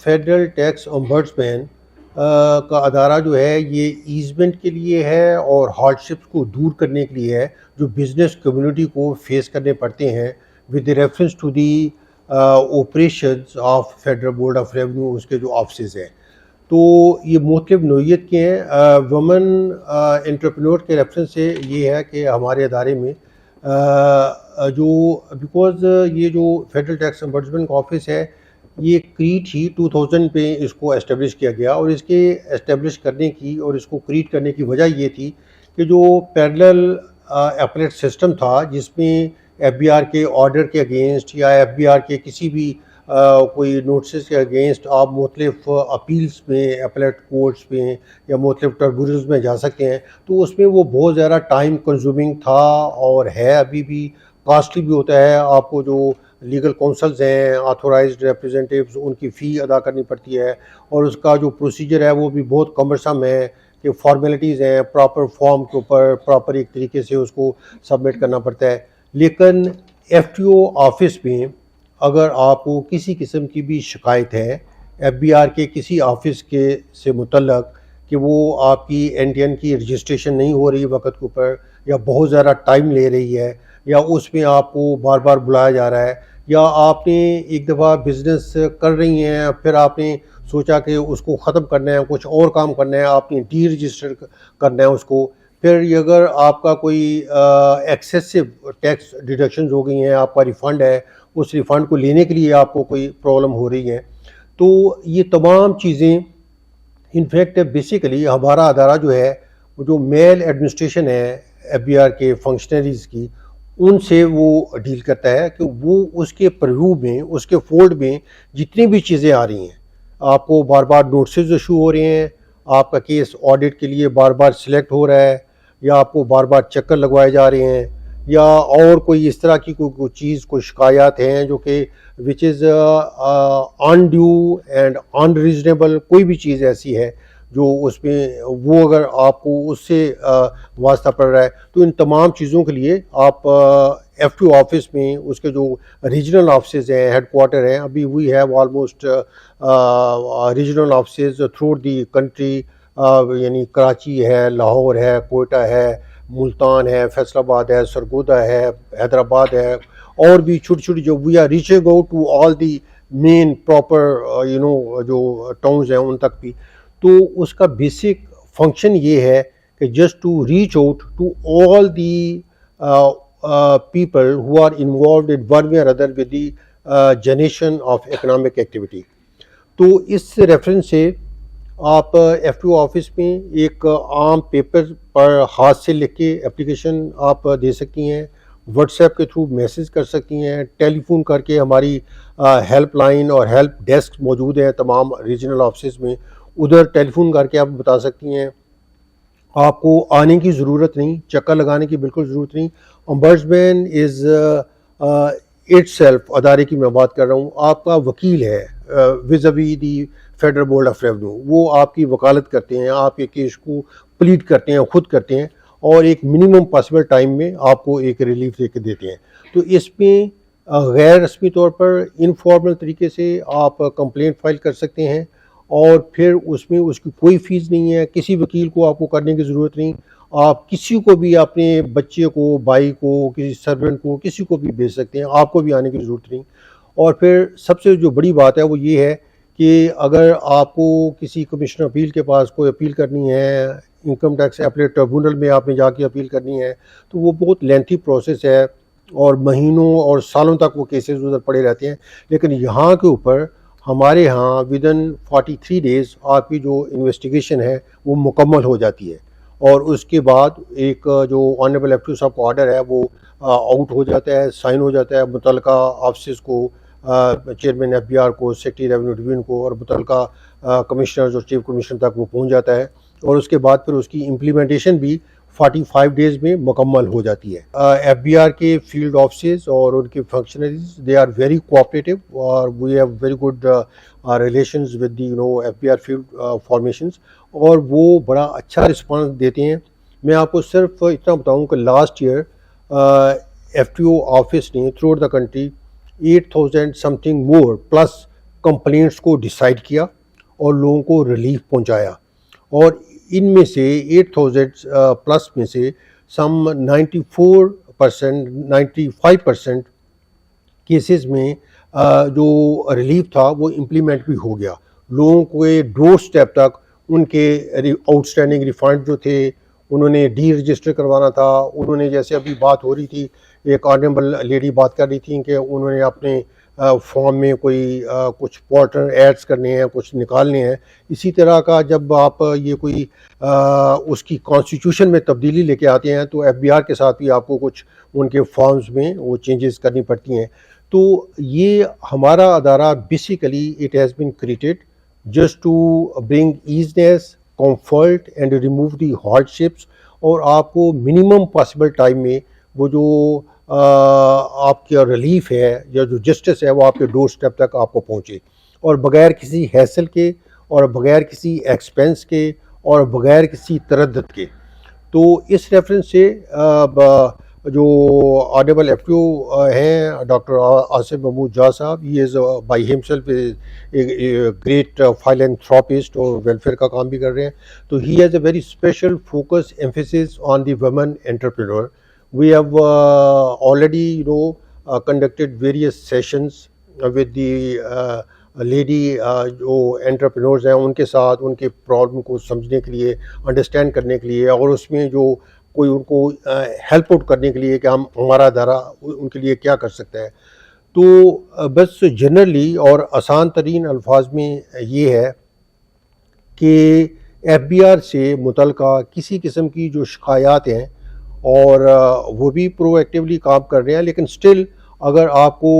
Federal tax امبرسمین کا ادارہ جو ہے یہ ایزمنٹ کے لیے ہے اور ہارڈشپس کو دور کرنے کے لیے ہے جو بزنس کمیونٹی کو فیس کرنے پڑتے ہیں with reference to the operations of Federal Board of Revenue, اس کے جو آفسز ہیں. تو یہ مختلف نوعیت کے ہیں. وومن انٹرپرینور کے ریفرنس سے یہ ہے کہ ہمارے ادارے میں جو بیکاز یہ جو فیڈرل ٹیکس امبرسمین کا آفس ہے یہ کریٹ ہی 2000 پہ اس کو اسٹیبلش کیا گیا، اور اس کے اسٹیبلش کرنے کی اور اس کو کریٹ کرنے کی وجہ یہ تھی کہ جو پیرلل اپلیٹ سسٹم تھا جس میں ایف بی آر کے آرڈر کے اگینسٹ یا ایف بی آر کے کسی بھی کوئی نوٹسز کے اگینسٹ آپ مختلف اپیلس میں اپلیٹ کورٹس میں یا مختلف ٹربیونلز میں جا سکتے ہیں، تو اس میں وہ بہت زیادہ ٹائم کنزیومنگ تھا اور ہے ابھی بھی کاسٹلی بھی ہوتا ہے. آپ کو جو لیگل کونسلز ہیں آتھورائزڈ ریپرزینٹیوز ان کی فی ادا کرنی پڑتی ہے، اور اس کا جو پروسیجر ہے وہ بھی بہت کمرسم ہے کہ فارمیلٹیز ہیں، پراپر فارم کے اوپر پراپر ایک طریقے سے اس کو سبمٹ کرنا پڑتا ہے. لیکن ایف ٹی او آفس میں اگر آپ کو کسی قسم کی بھی شکایت ہے ایف بی آر کے کسی آفس کے سے متعلق کہ وہ آپ کی این ٹی این کی رجسٹریشن نہیں ہو رہی وقت کے اوپر، یا بہت زیادہ ٹائم لے رہی ہے، یا اس میں آپ کو بار بار بلایا جا رہا ہے، یا آپ نے ایک دفعہ بزنس کر رہی ہیں پھر آپ نے سوچا کہ اس کو ختم کرنا ہے، کچھ اور کام کرنا ہے، آپ نے ڈی رجسٹر کرنا ہے اس کو، پھر اگر آپ کا کوئی ایکسیسو ٹیکس ڈیڈکشنز ہو گئی ہیں، آپ کا ریفنڈ ہے، اس ریفنڈ کو لینے کے لیے آپ کو کوئی پرابلم ہو رہی ہے، تو یہ تمام چیزیں انفیکٹ بیسیکلی ہمارا ادارہ جو ہے جو میل ایڈمنسٹریشن ہے ایف بی آر کے فنکشنریز کی ان سے وہ ڈیل کرتا ہے کہ وہ اس کے پریویو میں اس کے فولڈ میں جتنی بھی چیزیں آ رہی ہیں، آپ کو بار بار نوٹسز ایشو ہو رہے ہیں، آپ کا کیس آڈٹ کے لیے بار بار سلیکٹ ہو رہا ہے، یا آپ کو بار بار چکر لگوائے جا رہے ہیں، یا اور کوئی اس طرح کی کوئی چیز کوئی شکایات ہیں جو کہ which is undue and unreasonable, کوئی بھی چیز ایسی ہے جو اس میں وہ اگر آپ کو اس سے واسطہ پڑ رہا ہے، تو ان تمام چیزوں کے لیے آپ ایف ٹی او آفس میں اس کے جو ریجنل آفسز ہیں ہیڈ کوارٹر ہیں، ابھی we have almost regional offices through the country, یعنی کراچی ہے، لاہور ہے، کوئٹہ ہے، ملتان ہے، فیصل آباد ہے، سرگودا ہے، حیدرآباد ہے، اور بھی چھوٹی چھوٹی جو we are reaching out to all the main proper جو ٹاؤنز ہیں ان تک بھی. تو اس کا بیسک فنکشن یہ ہے کہ just to reach out to all the people who are involved in one way or other with the generation of economic activity. تو اس ریفرنس سے آپ ایف ٹی او آفس میں ایک عام پیپر پر ہاتھ سے لکھ کے اپلیکیشن آپ دے سکتی ہیں، واٹس ایپ کے تھرو میسیج کر سکتی ہیں، ٹیلی فون کر کے ہماری ہیلپ لائن اور ہیلپ ڈیسک موجود ہیں تمام ریجنل آفسز میں، ادھر ٹیلی فون کر کے آپ بتا سکتی ہیں. آپ کو آنے کی ضرورت نہیں، چکر لگانے کی بالکل ضرورت نہیں. امبرسمین از اٹ سیلف، ادارے کی میں بات کر رہا ہوں، آپ کا وکیل ہے وزوی دی فیڈرل بورڈ آف ریونیو، وہ آپ کی وکالت کرتے ہیں، آپ کے کیس کو پلیڈ کرتے ہیں، خود کرتے ہیں، اور ایک منیمم پاسبل ٹائم میں آپ کو ایک ریلیف دے کے دیتے ہیں. تو اس میں غیر رسمی طور پر انفارمل طریقے سے آپ کمپلینٹ فائل کر سکتے ہیں، اور پھر اس میں اس کی کوئی فیس نہیں ہے، کسی وکیل کو آپ کو کرنے کی ضرورت نہیں، آپ کسی کو بھی اپنے بچے کو، بھائی کو، کسی سرونٹ کو، کسی کو بھی بھیج سکتے ہیں، آپ کو بھی آنے کی ضرورت نہیں. اور پھر سب سے جو بڑی بات ہے وہ یہ ہے کہ اگر آپ کو کسی کمشنر اپیل کے پاس کوئی اپیل کرنی ہے، انکم ٹیکس اپلیٹ ٹربیونل میں آپ نے جا کے اپیل کرنی ہے، تو وہ بہت لینتھی پروسیس ہے، اور مہینوں اور سالوں تک وہ کیسز ادھر پڑے رہتے ہیں. لیکن یہاں کے اوپر ہمارے ہاں ودن 43 days آپ کی جو انویسٹیگیشن ہے وہ مکمل ہو جاتی ہے، اور اس کے بعد ایک جو آنریبل ایف ٹی او صاحب کا آرڈر ہے وہ آؤٹ ہو جاتا ہے، سائن ہو جاتا ہے، متعلقہ آفسز کو، چیئرمین ایف بی آر کو، سیکرٹری ریونیو ڈویژن کو، اور متعلقہ کمشنرز اور چیف کمشنر تک وہ پہنچ جاتا ہے، اور اس کے بعد پھر اس کی امپلیمنٹیشن بھی 45 days میں مکمل ہو جاتی ہے. ایف بی آر کے فیلڈ آفسز اور ان کے functionaries they are very cooperative, اور we have very good relations with the F B R field formations, اور وہ بڑا اچھا رسپانس دیتے ہیں. میں آپ کو صرف اتنا بتاؤں کہ last year F T O office نے throughout the country 8,000 something more plus complaints کو ڈیسائیڈ کیا اور لوگوں کو ریلیف پہنچایا، اور ان میں سے 8000 پلس میں سے سم 94% 95% کیسز میں جو ریلیف تھا وہ امپلیمنٹ بھی ہو گیا. لوگوں کو ڈور سٹیپ تک ان کے آؤٹ اسٹینڈنگ ریفنڈ جو تھے انہوں نے ڈی رجسٹر کروانا تھا. انہوں نے جیسے ابھی بات ہو رہی تھی، ایک آنریبل لیڈی بات کر رہی تھی کہ انہوں نے اپنے فارم میں کوئی کچھ پارٹنر ایڈز کرنے ہیں، کچھ نکالنے ہیں. اسی طرح کا جب آپ یہ کوئی اس کی کانسٹیٹیوشن میں تبدیلی لے کے آتے ہیں تو ایف بی آر کے ساتھ بھی آپ کو کچھ ان کے فارمز میں وہ چینجز کرنی پڑتی ہیں. تو یہ ہمارا ادارہ basically it has been created just to bring easiness, comfort and remove the hardships, اور آپ کو منیمم پاسبل ٹائم میں وہ جو آپ کا ریلیف ہے یا جو جسٹس ہے وہ آپ کے ڈور سٹیپ تک آپ کو پہنچے، اور بغیر کسی ہیسل کے، اور بغیر کسی ایکسپنس کے، اور بغیر کسی تردد کے. تو اس ریفرنس سے جو آنریبل ایف او ہیں ڈاکٹر آصف محمود جا صاحب، ہی از بائی ہمسیلف گریٹ فائلینتھراپسٹ اور ویلفیئر کا کام بھی کر رہے ہیں. تو he has a very special focus emphasis on the women entrepreneur. We have already conducted various sessions with the lady جو انٹرپرینورز ہیں ان کے ساتھ، ان کے پرابلم کو سمجھنے کے لیے، انڈرسٹینڈ کرنے کے لیے، اور اس میں جو کوئی ان کو ہیلپ آؤٹ کرنے کے لیے کہ ہمارا ادارہ ان کے لیے کیا کر سکتا ہے. تو بس جنرلی اور آسان ترین الفاظ میں یہ ہے کہ ایف بی آر سے متعلقہ کسی قسم کی جو شکایات ہیں، اور وہ بھی پرو ایکٹیولی کام کر رہے ہیں، لیکن سٹل اگر آپ کو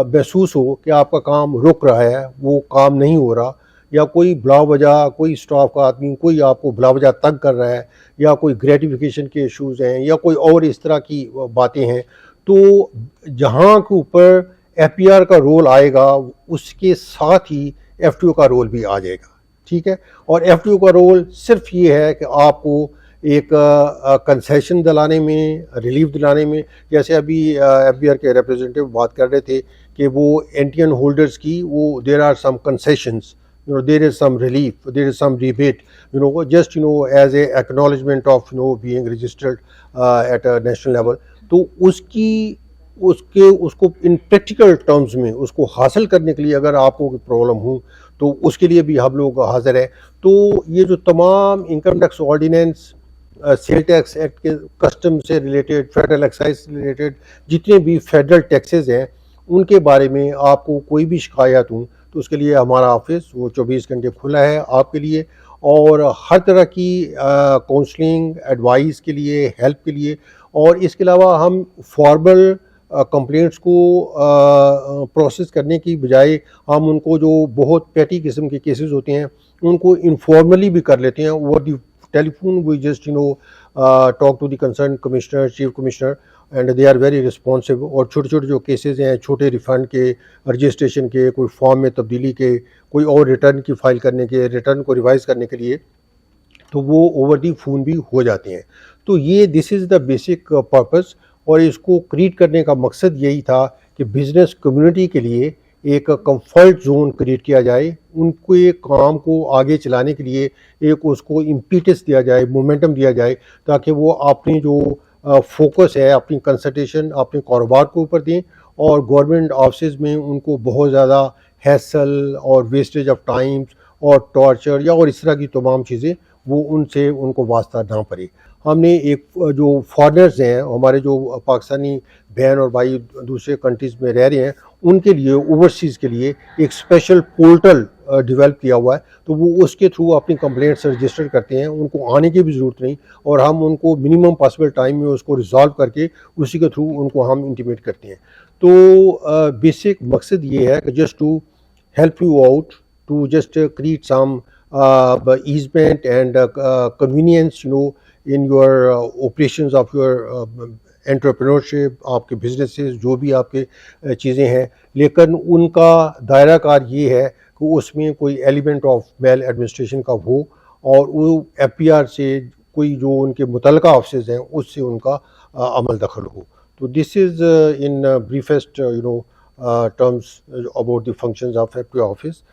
محسوس ہو کہ آپ کا کام رک رہا ہے، وہ کام نہیں ہو رہا، یا کوئی بلا وجہ کوئی اسٹاف کا آدمی کوئی آپ کو بلا وجہ تنگ کر رہا ہے، یا کوئی گریٹیفیکیشن کے ایشوز ہیں، یا کوئی اور اس طرح کی باتیں ہیں، تو جہاں کے اوپر ایف پی آر کا رول آئے گا اس کے ساتھ ہی ایف ٹی او کا رول بھی آ جائے گا. ٹھیک ہے. اور ایف ٹی او کا رول صرف یہ ہے کہ آپ کو ایک کنسیشن دلانے میں، ریلیف دلانے میں. جیسے ابھی ایف بی آر کے ریپرزینٹیو بات کر رہے تھے کہ وہ اینٹین ہولڈرز کی وہ there are some concessions, there is some relief, there is some rebate, just as a acknowledgement of being registered at a national level. تو اس کو ان پریکٹیکل ٹرمز میں اس کو حاصل کرنے کے لیے اگر آپ کو کوئی پرابلم ہو تو اس کے لیے بھی ہم لوگ حاضر ہیں. تو یہ جو تمام income tax ordinance, sale tax act کے کسٹم سے ریلیٹڈ، فیڈرل ایکسائز سے ریلیٹڈ جتنے بھی فیڈرل ٹیکسز ہیں ان کے بارے میں آپ کو کوئی بھی شکایات ہوں تو اس کے لیے ہمارا آفس وہ 24 گھنٹے کھلا ہے آپ کے لیے، اور ہر طرح کی کاؤنسلنگ، ایڈوائس کے لیے، ہیلپ کے لیے. اور اس کے علاوہ ہم فارمل کمپلینٹس کو پروسیس کرنے کی بجائے ہم ان کو جو بہت پیٹی قسم کے کیسز ہوتے ہیں ان کو انفارملی بھی کر لیتے ہیں. Over the telephone we just talk to the concern commissioner, chief commissioner, and they are very responsive. اور چھوٹے چھوٹے جو کیسز ہیں، چھوٹے ریفنڈ کے، رجسٹریشن کے، کوئی فارم میں تبدیلی کے، کوئی اور ریٹرن کی فائل کرنے کے، ریٹرن کو ریوائز کرنے کے لیے، تو وہ اوور دی فون بھی ہو جاتے ہیں. تو یہ دس از دا بیسک پرپز. اور اس کو کریٹ کرنے کا مقصد یہی تھا کہ بزنس کمیونٹی کے لیے ایک کمفرٹ زون کریٹ کیا جائے، ان کو ایک کام کو آگے چلانے کے لیے ایک اس کو امپیٹس دیا جائے، مومنٹم دیا جائے، تاکہ وہ اپنی جو فوکس ہے اپنی کنسنٹریشن اپنے کاروبار کے اوپر دیں، اور گورنمنٹ آفسز میں ان کو بہت زیادہ ہیسل اور ویسٹیج آف ٹائمز اور ٹارچر یا اور اس طرح کی تمام چیزیں وہ ان کو واسطہ نہ پڑے. ہم نے ایک جو فارنرز ہیں، ہمارے جو پاکستانی بہن اور بھائی دوسرے کنٹریز میں رہ رہے ہیں، ان کے لیے اوورسیز کے لیے ایک اسپیشل پورٹل ڈیولپ کیا ہوا ہے. تو وہ اس کے تھرو اپنی کمپلینٹس رجسٹر کرتے ہیں، ان کو آنے کی بھی ضرورت نہیں، اور ہم ان کو منیمم پاسبل ٹائم میں اس کو ریزالو کر کے اسی کے تھرو ان کو ہم انٹیمیٹ کرتے ہیں. تو بیسک مقصد یہ ہے کہ just to help you out, to just create some easement and convenience in your operations of your entrepreneurship, آپ کے بزنسز، جو بھی آپ کے چیزیں ہیں. لیکن ان کا دائرہ کار یہ ہے کہ اس میں کوئی ایلیمنٹ آف میل ایڈمنسٹریشن کا ہو، اور وہ ایف پی آر سے کوئی جو ان کے متعلقہ آفسز ہیں اس سے ان کا عمل دخل ہو. تو دس از ان بریفسٹ terms about the functions of FPO office.